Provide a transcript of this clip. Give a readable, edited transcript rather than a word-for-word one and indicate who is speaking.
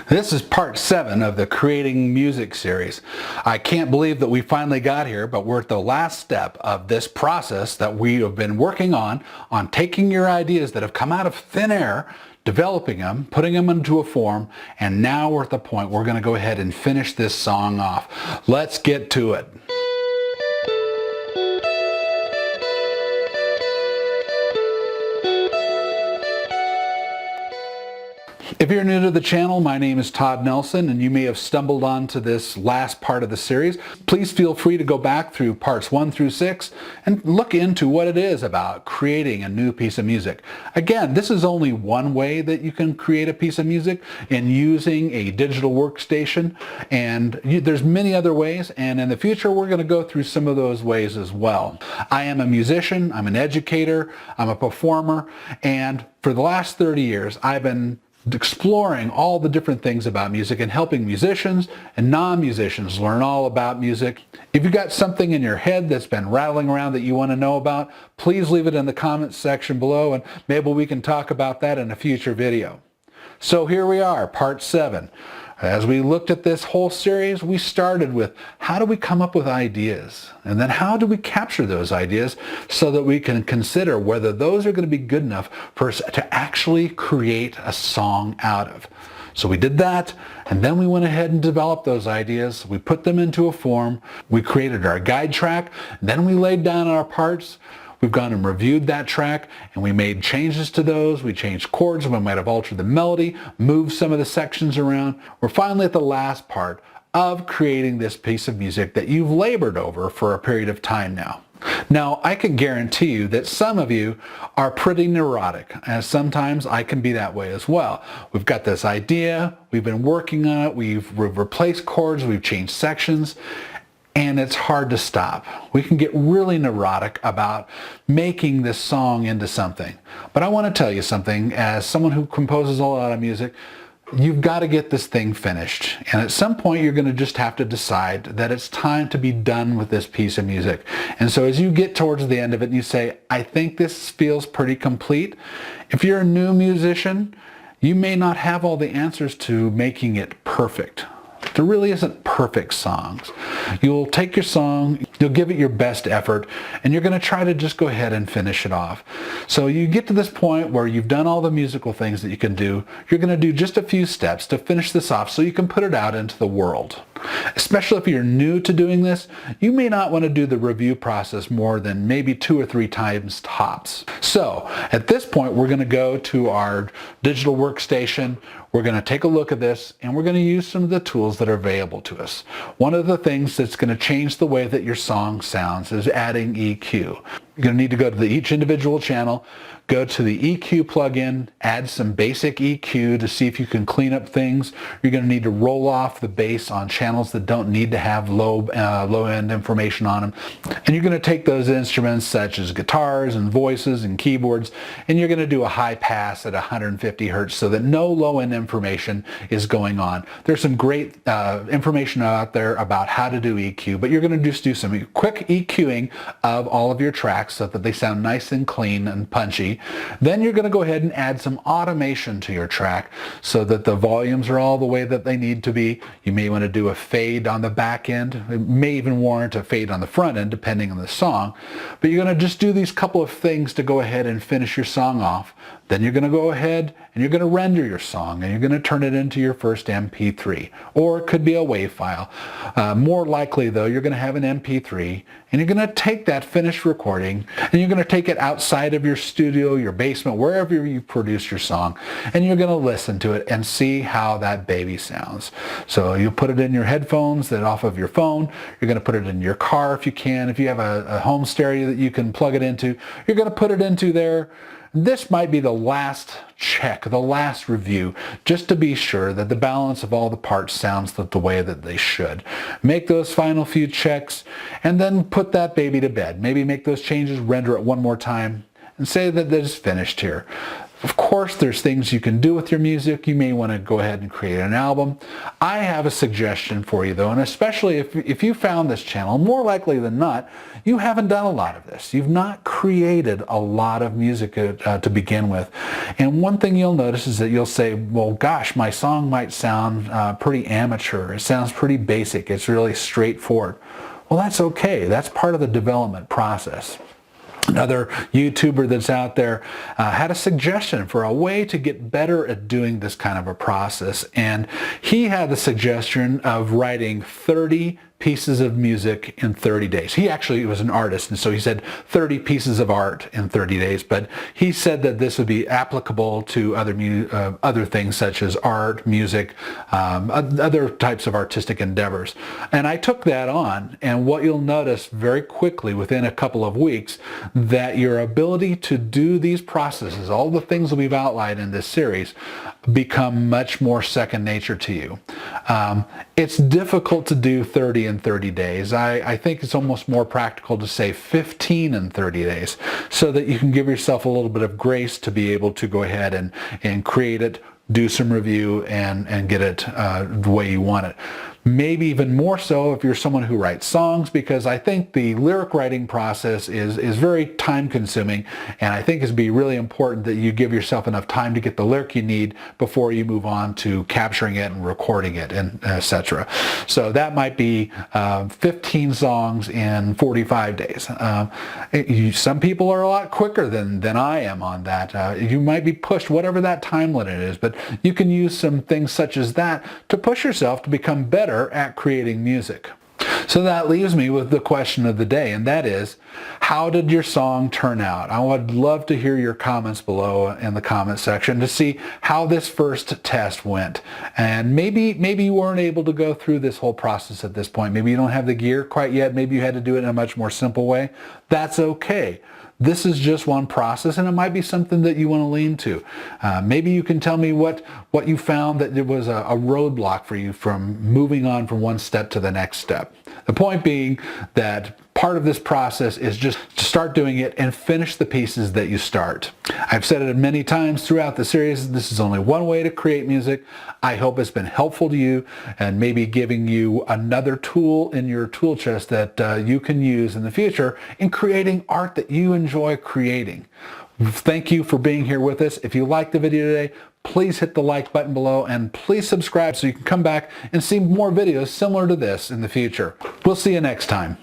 Speaker 1: This is part 7 of the Creating Music series. I can't believe that we finally got here, but we're at the last step of this process that we have been working on taking your ideas that have come out of thin air, developing them, putting them into a form, and now we're at the point we're going to go ahead and finish this song off. Let's get to it. If you're new to the channel, my name is Todd Nelson, and you may have stumbled onto this last part of the series. Please feel free to go back through parts 1 through 6 and look into what it is about creating a new piece of music. Again, this is only one way that you can create a piece of music in using a digital workstation, and there's many other ways, and in the future we're going to go through some of those ways as well. I am a musician, I'm an educator, I'm a performer, and for the last 30 years I've been exploring all the different things about music and helping musicians and non-musicians learn all about music. If you've got something in your head that's been rattling around that you want to know about, please leave it in the comments section below, and maybe we can talk about that in a future video. So here we are, part 7. As we looked at this whole series, we started with how do we come up with ideas? And then how do we capture those ideas so that we can consider whether those are going to be good enough for us to actually create a song out of. So we did that, and then we went ahead and developed those ideas. We put them into a form. We created our guide track. Then we laid down our parts. We've gone and reviewed that track, and we made changes to those. We changed chords. We might have altered the melody, moved some of the sections around. We're finally at the last part of creating this piece of music that you've labored over for a period of time now. Now, I can guarantee you that some of you are pretty neurotic, and sometimes I can be that way as well. We've got this idea, we've been working on it, we've replaced chords, we've changed sections, and it's hard to stop. We can get really neurotic about making this song into something. But I want to tell you something, as someone who composes a lot of music, you've got to get this thing finished. And at some point you're going to just have to decide that it's time to be done with this piece of music. And so as you get towards the end of it and you say, I think this feels pretty complete, if you're a new musician, you may not have all the answers to making it perfect. There really isn't perfect songs. You'll take your song, you'll give it your best effort, and you're going to try to just go ahead and finish it off. So you get to this point where you've done all the musical things that you can do. You're going to do just a few steps to finish this off so you can put it out into the world. Especially if you're new to doing this, you may not want to do the review process more than maybe 2 or 3 times tops. So at this point, we're going to go to our digital workstation. We're going to take a look at this, and we're going to use some of the tools that are available to us. One of the things that's going to change the way that your song sounds is adding EQ. You're going to need to go to each individual channel, go to the EQ plugin, add some basic EQ to see if you can clean up things. You're going to need to roll off the bass on channels that don't need to have low-end information on them. And you're going to take those instruments such as guitars and voices and keyboards, and you're going to do a high pass at 150 hertz so that no low-end information is going on. There's some great information out there about how to do EQ, but you're going to just do some quick EQing of all of your tracks so that they sound nice and clean and punchy. Then you're going to go ahead and add some automation to your track so that the volumes are all the way that they need to be. You may want to do a fade on the back end. It may even warrant a fade on the front end depending on the song. But you're going to just do these couple of things to go ahead and finish your song off. Then you're going to go ahead and you're going to render your song, and you're going to turn it into your first MP3, or it could be a WAV file. More likely though, you're going to have an MP3, and you're going to take that finished recording and you're going to take it outside of your studio, your basement, wherever you produce your song, and you're going to listen to it and see how that baby sounds. So you put it in your headphones that off of your phone. You're going to put it in your car if you can. If you have a home stereo that you can plug it into, you're going to put it into there. This might be the last check, the last review, just to be sure that the balance of all the parts sounds the way that they should. Make those final few checks, and then put that baby to bed. Maybe make those changes, render it one more time, and say that it's finished here. Of course, there's things you can do with your music. You may want to go ahead and create an album. I have a suggestion for you though, and especially if you found this channel, more likely than not, you haven't done a lot of this. You've not created a lot of music to begin with. And one thing you'll notice is that you'll say, well, gosh, my song might sound pretty amateur. It sounds pretty basic. It's really straightforward. Well, that's okay. That's part of the development process. Another YouTuber that's out there had a suggestion for a way to get better at doing this kind of a process, and he had the suggestion of writing 30 pieces of music in 30 days. He actually was an artist, and so he said 30 pieces of art in 30 days, but he said that this would be applicable to other things such as art, music, other types of artistic endeavors. And I took that on, and what you'll notice very quickly within a couple of weeks, that your ability to do these processes, all the things that we've outlined in this series, become much more second nature to you. It's difficult to do 30 in 30 days. I think it's almost more practical to say 15 in 30 days so that you can give yourself a little bit of grace to be able to go ahead and create it, do some review, and get it the way you want it. Maybe even more so if you're someone who writes songs, because I think the lyric writing process is very time consuming, and I think it's be really important that you give yourself enough time to get the lyric you need before you move on to capturing it and recording it, and etc. So that might be 15 songs in 45 days. Some people are a lot quicker than I am on that. You might be pushed whatever that time limit is, but you can use some things such as that to push yourself to become better at creating music. So that leaves me with the question of the day, and that is, how did your song turn out? I would love to hear your comments below in the comment section to see how this first test went. And maybe you weren't able to go through this whole process at this point. Maybe you don't have the gear quite yet. Maybe you had to do it in a much more simple way. That's okay. This is just one process, and it might be something that you want to lean to. Maybe you can tell me what you found that it was a roadblock for you from moving on from one step to the next step. The point being that part of this process is just to start doing it and finish the pieces that you start. I've said it many times throughout the series, this is only one way to create music. I hope it's been helpful to you and maybe giving you another tool in your tool chest that you can use in the future in creating art that you enjoy creating. Thank you for being here with us. If you liked the video today, please hit the like button below and please subscribe so you can come back and see more videos similar to this in the future. We'll see you next time.